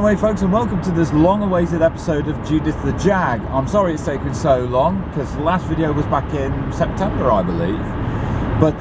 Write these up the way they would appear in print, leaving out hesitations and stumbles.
Anyway folks, and welcome to this long-awaited episode of Judith the Jag. I'm sorry it's taken so long, because the last video was back in September, I believe. But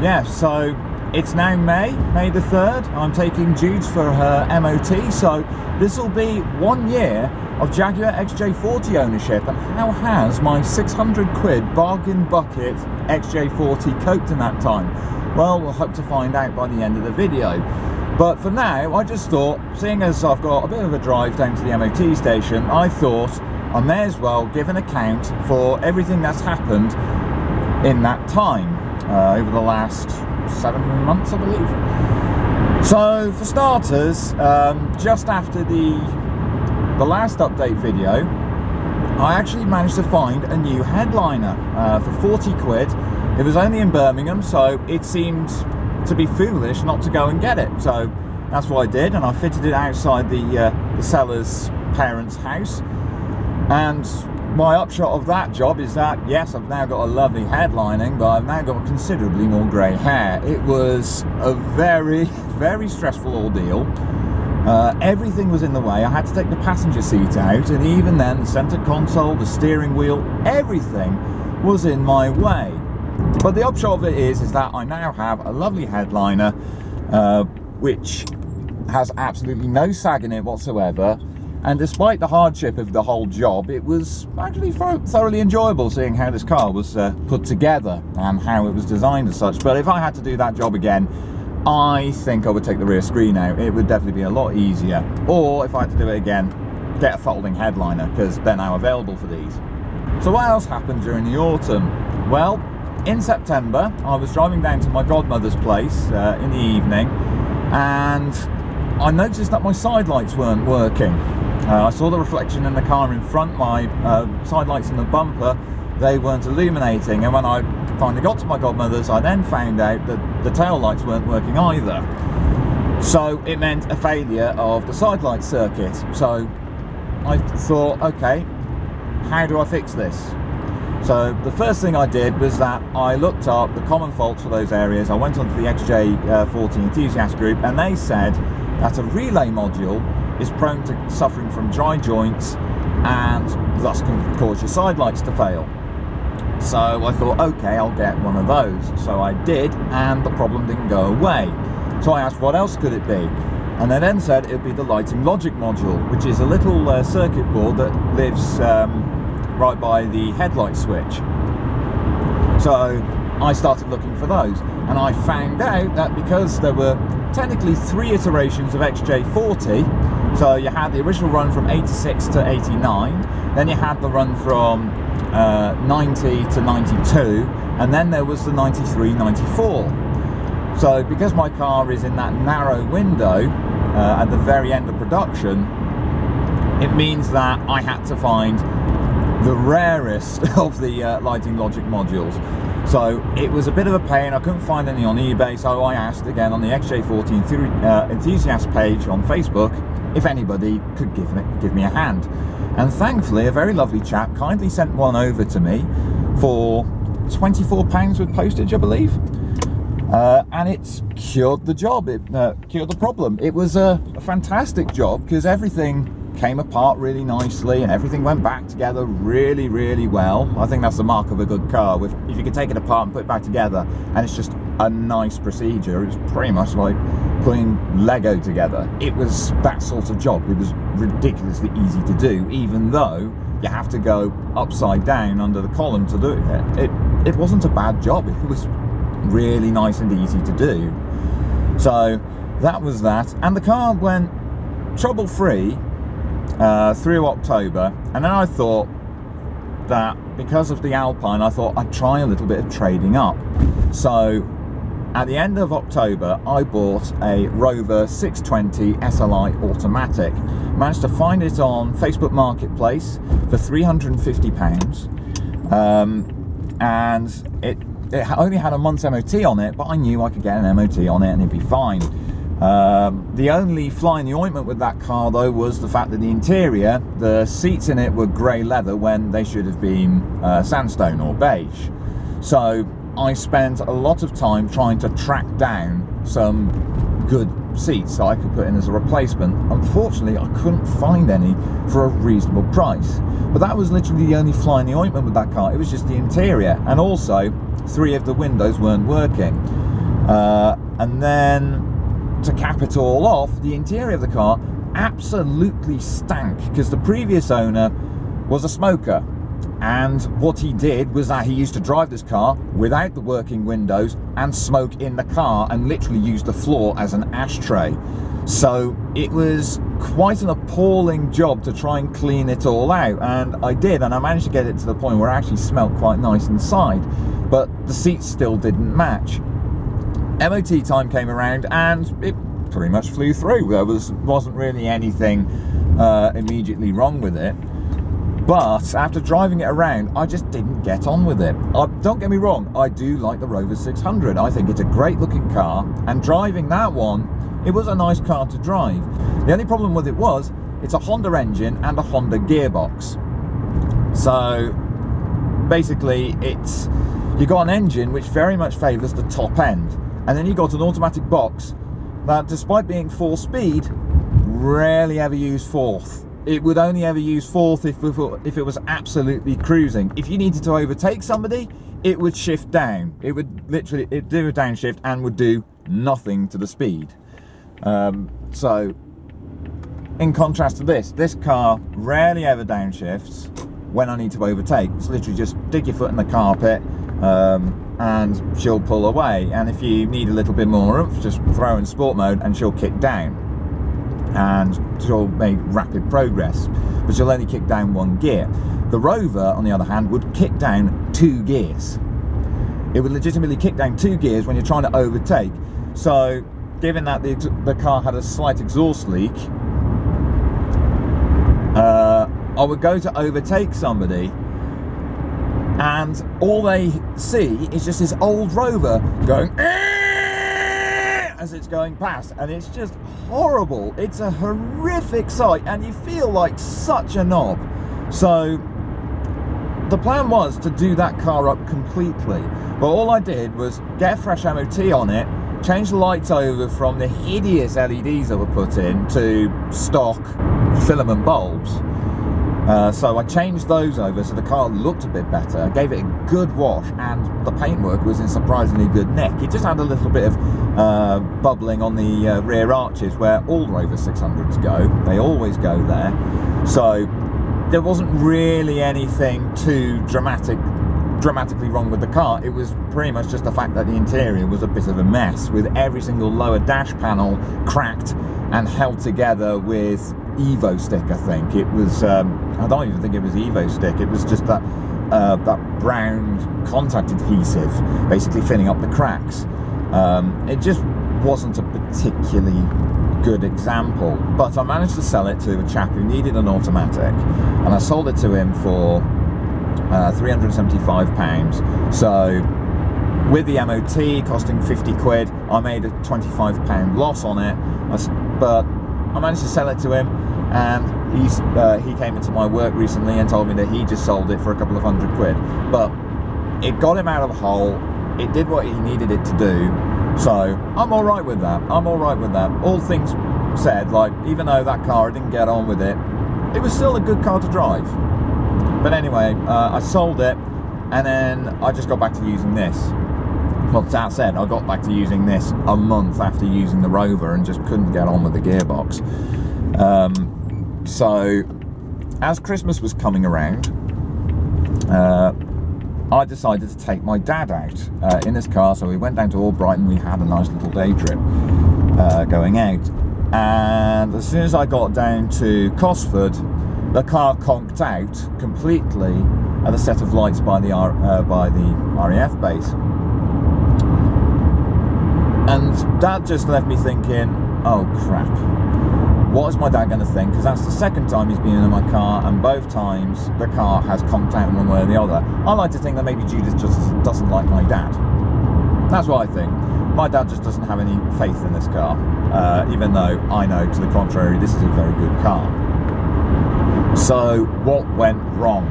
yeah, so it's now May the 3rd. I'm taking Jude for her MOT, so this will be 1 year of Jaguar XJ40 ownership. And how has my 600 quid bargain bucket XJ40 coped in that time? Well, we'll hope to find out by the end of the video. But for now, I just thought, seeing as I've got a bit of a drive down to the MOT station, I thought I may as well give an account for everything that's happened in that time, over the last 7 months, I believe. So, for starters, just after the last update video, I actually managed to find a new headliner for 40 quid. It was only in Birmingham, so it seemed to be foolish not to go and get it. So that's what I did, and I fitted it outside the seller's parents' house. And my upshot of that job is that, yes, I've now got a lovely headlining, but I've now got considerably more grey hair. It was a very, very stressful ordeal. Everything was in the way. I had to take the passenger seat out, and even then the centre console, the steering wheel, everything was in my way. But the upshot of it is that I now have a lovely headliner, which has absolutely no sag in it whatsoever. And despite the hardship of the whole job, it was actually thoroughly enjoyable seeing how this car was put together and how it was designed as such. But if I had to do that job again, I think I would take the rear screen out. It would definitely be a lot easier. Or if I had to do it again, get a folding headliner, because they're now available for these. So what else happened during the autumn? Well, in September, I was driving down to my godmother's place in the evening, and I noticed that my side lights weren't working. I saw the reflection in the car in front, my side lights in the bumper, they weren't illuminating, and when I finally got to my godmother's, I then found out that the tail lights weren't working either. So it meant a failure of the side light circuit. So I thought, okay, how do I fix this? So the first thing I did was that I looked up the common faults for those areas. I went onto the XJ40 enthusiast group, and they said that a relay module is prone to suffering from dry joints and thus can cause your side lights to fail. So I thought, okay, I'll get one of those. So I did, and the problem didn't go away. So I asked, what else could it be? And they then said it would be the lighting logic module, which is a little circuit board that lives right by the headlight switch. So I started looking for those, and I found out that because there were technically 3 iterations of XJ40, so you had the original run from 86 to 89, then you had the run from 90 to 92, and then there was the 93, 94. So because my car is in that narrow window at the very end of production, it means that I had to find the rarest of the lighting logic modules. So it was a bit of a pain. I couldn't find any on eBay, so I asked again on the XJ40 enthusiast page on Facebook if anybody could give me a hand. And thankfully a very lovely chap kindly sent one over to me for £24 with postage, I believe. And it's cured the job, it cured the problem. It was a fantastic job, because everything came apart really nicely and everything went back together really, really well. I think that's the mark of a good car, if you can take it apart and put it back together, and it's just a nice procedure. It's pretty much like putting Lego together. It was that sort of job. It was ridiculously easy to do, even though you have to go upside down under the column to do it. It wasn't a bad job. It was really nice and easy to do. So that was that, and the car went trouble-free through October, and then I thought that because of the Alpine, I thought I'd try a little bit of trading up. So at the end of October, I bought a Rover 620 SLI automatic. Managed to find it on Facebook Marketplace for £350, and it only had a month's MOT on it, but I knew I could get an MOT on it and it'd be fine. The only fly in the ointment with that car though was the fact that the interior, the seats in it were grey leather when they should have been sandstone or beige. So I spent a lot of time trying to track down some good seats that I could put in as a replacement. Unfortunately, I couldn't find any for a reasonable price. But that was literally the only fly in the ointment with that car. It was just the interior, and also 3 of the windows weren't working. And then to cap it all off, the interior of the car absolutely stank because the previous owner was a smoker. And what he did was that he used to drive this car without the working windows and smoke in the car and literally use the floor as an ashtray. So it was quite an appalling job to try and clean it all out, and I did, and I managed to get it to the point where it actually smelled quite nice inside, but the seats still didn't match. MOT time came around and it pretty much flew through. There wasn't really anything immediately wrong with it. But after driving it around, I just didn't get on with it. Don't get me wrong, I do like the Rover 600. I think it's a great looking car, and driving that one, it was a nice car to drive. The only problem with it was, it's a Honda engine and a Honda gearbox. So basically, you got an engine which very much favours the top end, and then you got an automatic box that, despite being 4-speed, rarely ever used 4th. It would only ever use 4th if it was absolutely cruising. If you needed to overtake somebody, it would shift down. It would literally do a downshift and would do nothing to the speed. So, in contrast to this car rarely ever downshifts when I need to overtake. It's literally just dig your foot in the carpet and she'll pull away. And if you need a little bit more oomph, just throw in sport mode and she'll kick down. And she'll make rapid progress, but she'll only kick down 1 gear. The Rover, on the other hand, would kick down 2 gears. It would legitimately kick down 2 gears when you're trying to overtake. So, given that the car had a slight exhaust leak, I would go to overtake somebody, and all they see is just this old Rover going as it's going past, and it's just horrible. It's a horrific sight, and you feel like such a knob. So the plan was to do that car up completely, but all I did was get a fresh MOT on it, change the lights over from the hideous LEDs that were put in to stock filament bulbs. So I changed those over so the car looked a bit better. I gave it a good wash, and the paintwork was in surprisingly good nick. It just had a little bit of bubbling on the rear arches where all Rover 600s go. They always go there. So there wasn't really anything too dramatically wrong with the car. It was pretty much just the fact that the interior was a bit of a mess, with every single lower dash panel cracked and held together with Evo stick. I think it was I don't even think it was Evo stick. It was just that brown contact adhesive basically filling up the cracks. It just wasn't a particularly good example, but I managed to sell it to a chap who needed an automatic, and I sold it to him for £375. So with the MOT costing 50 quid, I made a £25 loss on it, but I managed to sell it to him, and he came into my work recently and told me that he just sold it for a couple of £100. But it got him out of a hole, it did what he needed it to do, so I'm alright with that. All things said, like, even though that car, I didn't get on with it, it was still a good car to drive. But anyway, I sold it, and then I just got back to using this. Well, that said, I got back to using this a month after using the Rover and just couldn't get on with the gearbox. So, as Christmas was coming around, I decided to take my dad out in his car. So we went down to Albrighton. We had a nice little day trip going out. And as soon as I got down to Cosford, the car conked out completely at a set of lights by the RAF base. And that just left me thinking, oh crap, what is my dad going to think? Because that's the second time he's been in my car, and both times the car has conked out one way or the other. I like to think that maybe Judith just doesn't like my dad. That's what I think. My dad just doesn't have any faith in this car, even though I know to the contrary, this is a very good car. So what went wrong?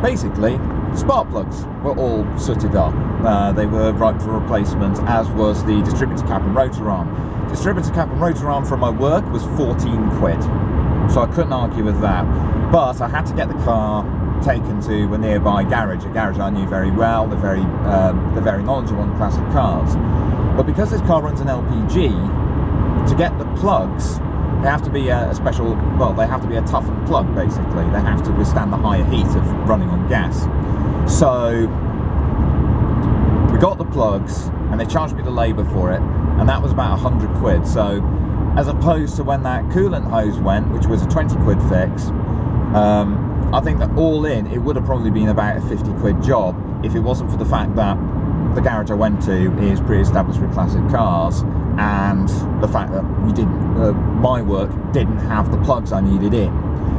Basically, spark plugs were all sooted up. They were ripe for replacement, as was the distributor cap and rotor arm. distributor cap and rotor arm from my work was 14 quid. So I couldn't argue with that. But I had to get the car taken to a nearby garage, a garage I knew very well. They're very knowledgeable on classic cars. But because this car runs an LPG, to get the plugs, they have to be a special, well, they have to be a toughened plug, basically. They have to withstand the higher heat of running on gas. So we got the plugs, and they charged me the labour for it, and that was about 100 quid. So as opposed to when that coolant hose went, which was a 20 quid fix, I think that all in, it would have probably been about a 50 quid job if it wasn't for the fact that the garage I went to is pre-established with classic cars, and the fact that we didn't, my work didn't have the plugs I needed in.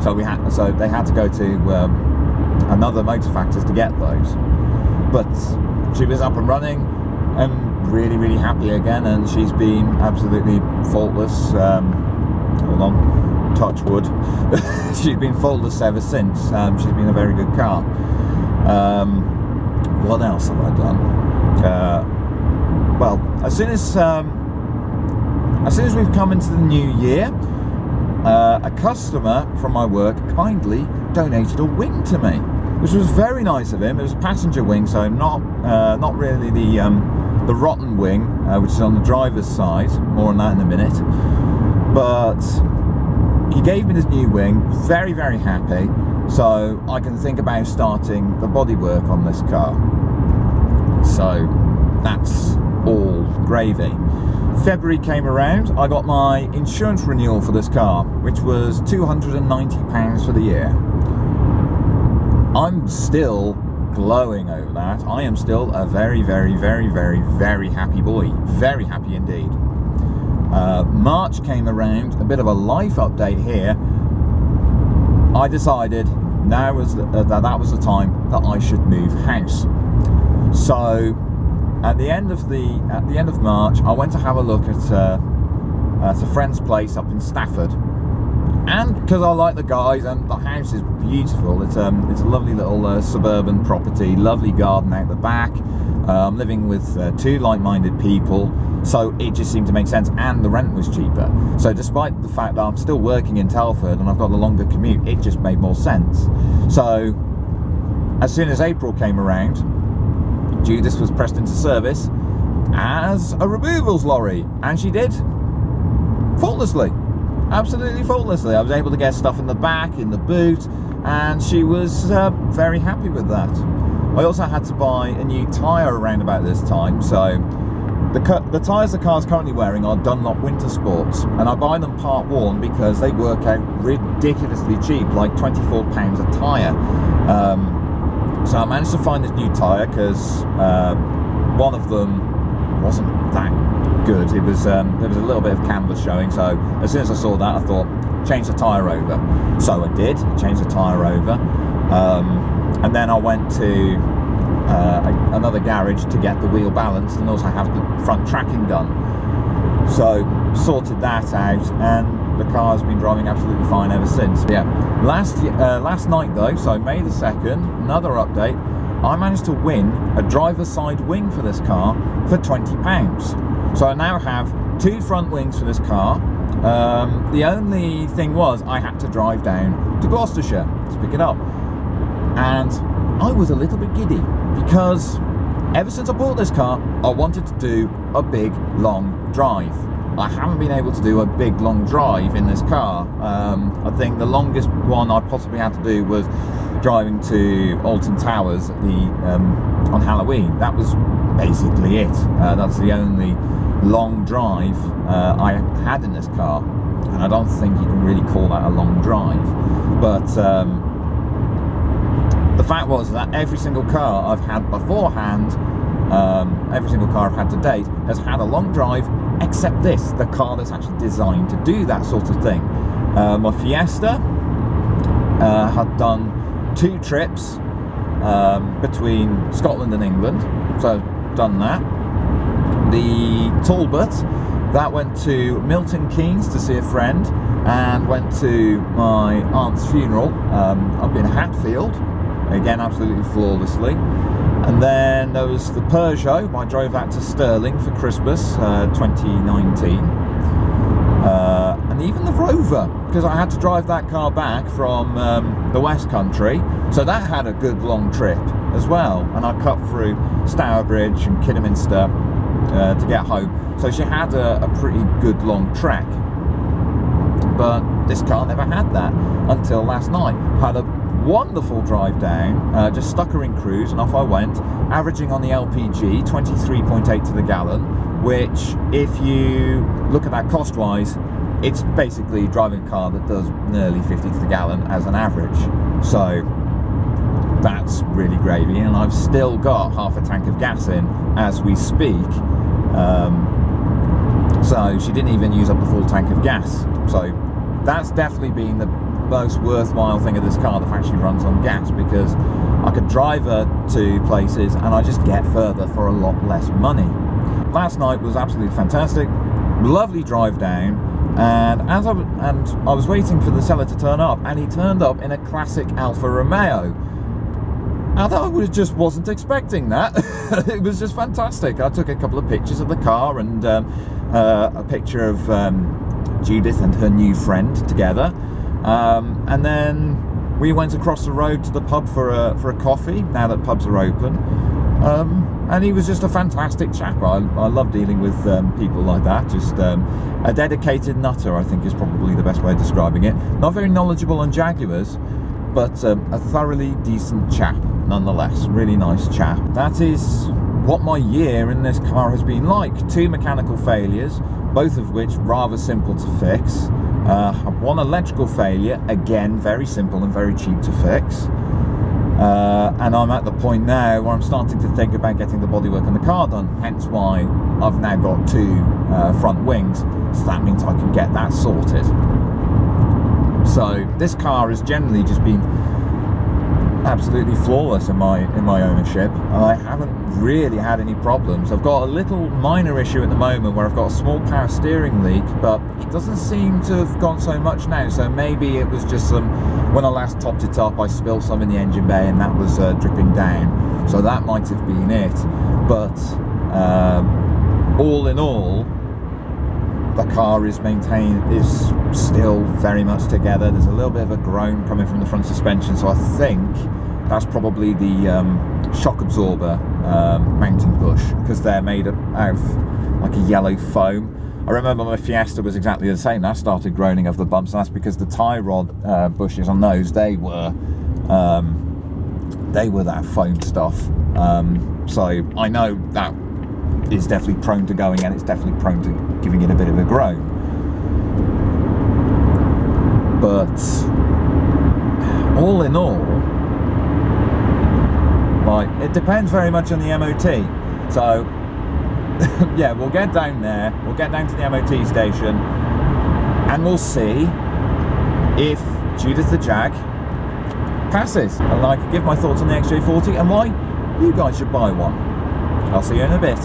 So they had to go to another Motor Factors to get those. But she was up and running and really, really happy again, and she's been absolutely faultless. Hold on, touch wood. She's been faultless ever since. She's been a very good car. What else have I done? Well, as soon as we've come into the new year, a customer from my work kindly donated a wing to me, which was very nice of him. It was a passenger wing, so not really the rotten wing, which is on the driver's side. More on that in a minute. But he gave me this new wing, very, very happy, so I can think about starting the bodywork on this car. So that's all gravy. February came around, I got my insurance renewal for this car, which was £290 for the year. I'm still glowing over that. I am still a very, very, very, very, very happy boy. Very happy indeed. March came around, a bit of a life update here. I decided that was the time that I should move house. So at the end of March, I went to have a look at a friend's place up in Stafford, and because I like the guys and the house is beautiful, it's a lovely little suburban property, lovely garden out the back. I'm living with two like-minded people, so it just seemed to make sense, and the rent was cheaper. So despite the fact that I'm still working in Telford and I've got a longer commute, it just made more sense. So as soon as April came around, Judith was pressed into service as a removals lorry, and she did faultlessly, absolutely faultlessly. I was able to get stuff in the back, in the boot, and she was very happy with that. I also had to buy a new tyre around about this time, so the tyres the car's currently wearing are Dunlop Winter Sports, and I buy them part worn because they work out ridiculously cheap, like £24 a tyre. So I managed to find this new tyre because one of them wasn't that good. It was there was a little bit of canvas showing, so as soon as I saw that, I thought, change the tyre over. So I did, change the tyre over, and then I went to another garage to get the wheel balanced and also have the front tracking done. So sorted that out, and the car's been driving absolutely fine ever since. Yeah, last night though, so May the 2nd, another update, I managed to win a driver's side wing for this car for £20. So I now have two front wings for this car. The only thing was I had to drive down to Gloucestershire to pick it up, and I was a little bit giddy because ever since I bought this car, I wanted to do a big long drive. I haven't been able to do a big long drive in this car. I think the longest one I possibly had to do was driving to Alton Towers at on Halloween. That was basically it. That's the only long drive I had in this car, and I don't think you can really call that a long drive. But the fact was that every single car I've had beforehand, every single car I've had to date has had a long drive, except this, the car that's actually designed to do that sort of thing. My Fiesta had done 2 trips between Scotland and England, so I've done that. The Talbot, that went to Milton Keynes to see a friend, and went to my aunt's funeral up in Hatfield, again absolutely flawlessly. And then there was the Peugeot, I drove that to Stirling for Christmas 2019. even the Rover, because I had to drive that car back from the West Country, so that had a good long trip as well, and I cut through Stourbridge and Kidderminster to get home, so she had a pretty good long trek. But this car never had that until last night. Had a wonderful drive down, just stuck her in cruise and off I went, averaging on the LPG 23.8 to the gallon, which if you look at that cost wise, it's basically driving a car that does nearly 50 to the gallon as an average. So that's really gravy, and I've still got half a tank of gas in as we speak. So she didn't even use up the full tank of gas. So that's definitely been the most worthwhile thing of this car, the fact she runs on gas, because I could drive her to places and I just get further for a lot less money. Last night was absolutely fantastic, lovely drive down, and I was waiting for the seller to turn up, and he turned up in a classic Alfa Romeo, and I just wasn't expecting that. It was just fantastic. I took a couple of pictures of the car and a picture of Judith and her new friend together, and then we went across the road to the pub for a coffee, now that pubs are open, and he was just a fantastic chap. I love dealing with people like that. Just a dedicated nutter, I think, is probably the best way of describing it. Not very knowledgeable on Jaguars, but a thoroughly decent chap nonetheless. Really nice chap. That is what my year in this car has been like. 2 mechanical failures, both of which rather simple to fix. One electrical failure, again very simple and very cheap to fix. And I'm at the point now where I'm starting to think about getting the bodywork on the car done, hence why I've now got 2 front wings, so that means I can get that sorted. So this car has generally just been absolutely flawless in my ownership. I haven't really had any problems. I've got a little minor issue at the moment where I've got a small power steering leak, but it doesn't seem to have gone so much now, so maybe it was just when I last topped it up I spilled some in the engine bay and that was dripping down, so that might have been it. But all in all, the car is still very much together. There's a little bit of a groan coming from the front suspension, so I think that's probably the shock absorber mounting bush, because they're made out of like a yellow foam. I remember my Fiesta was exactly the same. That started groaning over the bumps, and that's because the tie rod bushes on those, they were that foam stuff. So I know that is definitely prone to going, and it's definitely prone to giving it a bit of a groan. But all in all, like, it depends very much on the MOT. So yeah, we'll get down there, we'll get down to the MOT station, and we'll see if Judith the Jag passes, and I can give my thoughts on the XJ40 and why you guys should buy one. I'll see you in a bit.